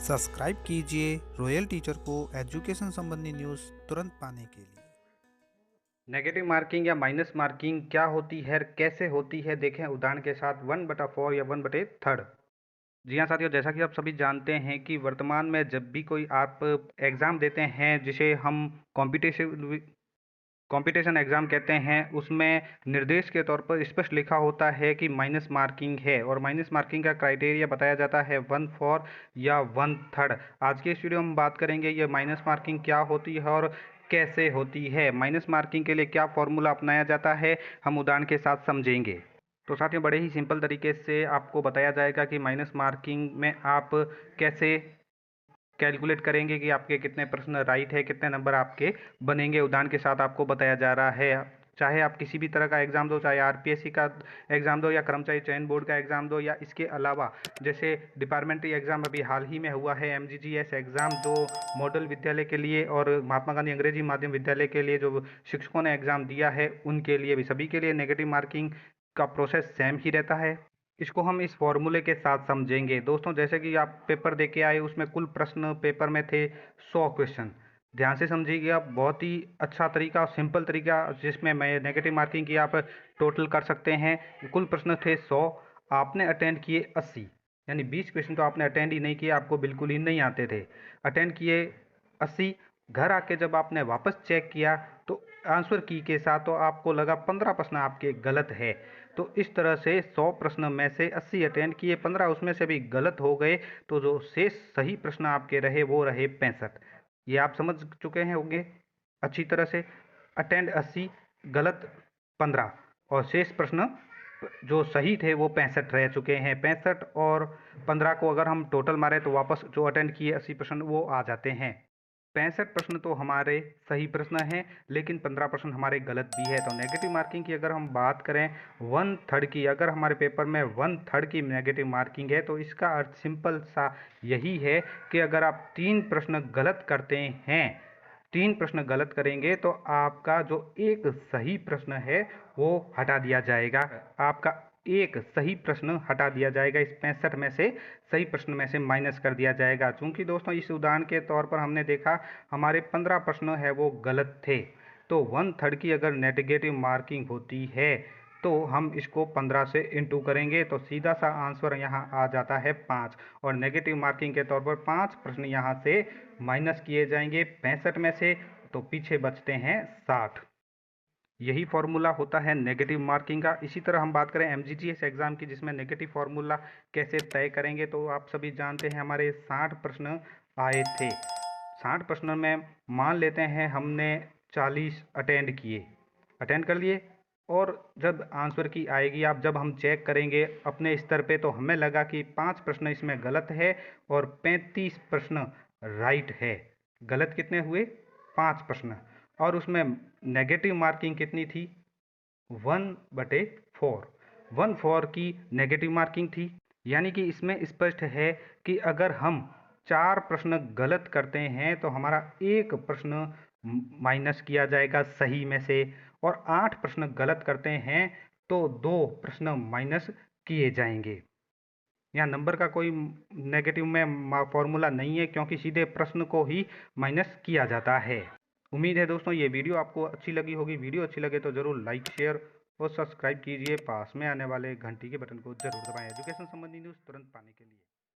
Subscribe कीजिए royal teacher को education संबंधी न्यूज़ तुरंत पाने के लिए। नेगेटिव मार्किंग या माइनस मार्किंग क्या होती है, कैसे होती है, देखें उदाहरण के साथ 1/4 या 1/3। जी हाँ साथियों, जैसा कि आप सभी जानते हैं कि वर्तमान में जब भी कोई आप एग्ज़ाम देते हैं जिसे हम कॉम्पिटिशन एग्ज़ाम कहते हैं, उसमें निर्देश के तौर पर स्पष्ट लिखा होता है कि माइनस मार्किंग है और माइनस मार्किंग का क्राइटेरिया बताया जाता है 1/4 या 1/3। आज के इस वीडियो में बात करेंगे ये माइनस मार्किंग क्या होती है और कैसे होती है, माइनस मार्किंग के लिए क्या फॉर्मूला अपनाया जाता है, हम उदाहरण के साथ समझेंगे। तो साथियों, बड़े ही सिंपल तरीके से आपको बताया जाएगा कि माइनस मार्किंग में आप कैसे कैलकुलेट करेंगे कि आपके कितने प्रश्न राइट है, कितने नंबर आपके बनेंगे। उदाहरण के साथ आपको बताया जा रहा है, चाहे आप किसी भी तरह का एग्ज़ाम दो, चाहे आरपीएससी का एग्ज़ाम दो या कर्मचारी चयन बोर्ड का एग्ज़ाम दो, या इसके अलावा जैसे डिपार्टमेंटरी एग्ज़ाम अभी हाल ही में हुआ है एमजीजीएस एग्ज़ाम, जो मॉडल विद्यालय के लिए और महात्मा गांधी अंग्रेजी माध्यम विद्यालय के लिए जो शिक्षकों ने एग्ज़ाम दिया है, उनके लिए भी सभी के लिए नेगेटिव मार्किंग का प्रोसेस सेम ही रहता है। इसको हम इस फॉर्मूले के साथ समझेंगे। दोस्तों, जैसे कि आप पेपर दे के आए, उसमें कुल प्रश्न पेपर में थे 100 क्वेश्चन। ध्यान से समझिएगा, बहुत ही अच्छा तरीका और सिंपल तरीका जिसमें मैं नेगेटिव मार्किंग की आप टोटल कर सकते हैं। कुल प्रश्न थे 100, आपने अटेंड किए 80, यानी 20 क्वेश्चन तो आपने अटेंड ही नहीं किए, आपको बिल्कुल ही नहीं आते थे। अटेंड किए 80, घर आके जब आपने वापस चेक किया तो आंसर की के साथ तो आपको लगा 15 प्रश्न आपके गलत है। तो इस तरह से 100 प्रश्न में से 80 अटेंड किए, 15 उसमें से भी गलत हो गए, तो जो शेष सही प्रश्न आपके रहे वो रहे 65। ये आप समझ चुके हैं होंगे अच्छी तरह से। अटेंड 80, गलत 15 और शेष प्रश्न जो सही थे वो 65 रह चुके हैं। 65 और 15 को अगर हम टोटल मारें तो वापस जो अटेंड किए 80 प्रश्न वो आ जाते हैं। 65 प्रश्न तो हमारे सही प्रश्न हैं, लेकिन 15 प्रश्न हमारे गलत भी है। तो नेगेटिव मार्किंग की अगर हम बात करें 1/3 की, अगर हमारे पेपर में 1/3 की नेगेटिव मार्किंग है तो इसका अर्थ सिंपल सा यही है कि अगर आप 3 प्रश्न गलत करते हैं, 3 प्रश्न गलत करेंगे तो आपका जो एक सही प्रश्न है वो हटा दिया जाएगा। आपका एक सही प्रश्न हटा दिया जाएगा, इस 65 में से सही प्रश्न में से माइनस कर दिया जाएगा। चूंकि दोस्तों इस उदाहरण के तौर पर हमने देखा हमारे 15 प्रश्न है वो गलत थे, तो 1/3 की अगर नेगेटिव मार्किंग होती है तो हम इसको 15 से इंटू करेंगे तो सीधा सा आंसर यहाँ आ जाता है 5, और नेगेटिव मार्किंग के तौर पर 5 प्रश्न यहाँ से माइनस किए जाएंगे 65 में से, तो पीछे बचते हैं 60। यही फॉर्मूला होता है नेगेटिव मार्किंग का। इसी तरह हम बात करें एमजीजीएस एग्जाम की, जिसमें नेगेटिव फॉर्मूला कैसे तय करेंगे, तो आप सभी जानते हैं हमारे 60 प्रश्न आए थे। 60 प्रश्न में मान लेते हैं हमने 40 अटेंड कर लिए, और जब आंसर की आएगी, आप जब हम चेक करेंगे अपने स्तर पे, तो हमें लगा कि 5 प्रश्न इसमें गलत है और 35 प्रश्न राइट है। गलत कितने हुए? 5 प्रश्न, और उसमें नेगेटिव मार्किंग कितनी थी? 1/4। 1/4 की नेगेटिव मार्किंग थी। यानी कि इसमें स्पष्ट है कि अगर हम 4 प्रश्न गलत करते हैं तो हमारा एक प्रश्न माइनस किया जाएगा सही में से, और 8 प्रश्न गलत करते हैं तो 2 प्रश्न माइनस किए जाएंगे। यहाँ नंबर का कोई नेगेटिव में फॉर्मूला नहीं है, क्योंकि सीधे प्रश्न को ही माइनस किया जाता है। उम्मीद है दोस्तों ये वीडियो आपको अच्छी लगी होगी। वीडियो अच्छी लगे तो ज़रूर लाइक, शेयर और सब्सक्राइब कीजिए। पास में आने वाले घंटी के बटन को जरूर दबाएं एजुकेशन संबंधी न्यूज़ तुरंत पाने के लिए।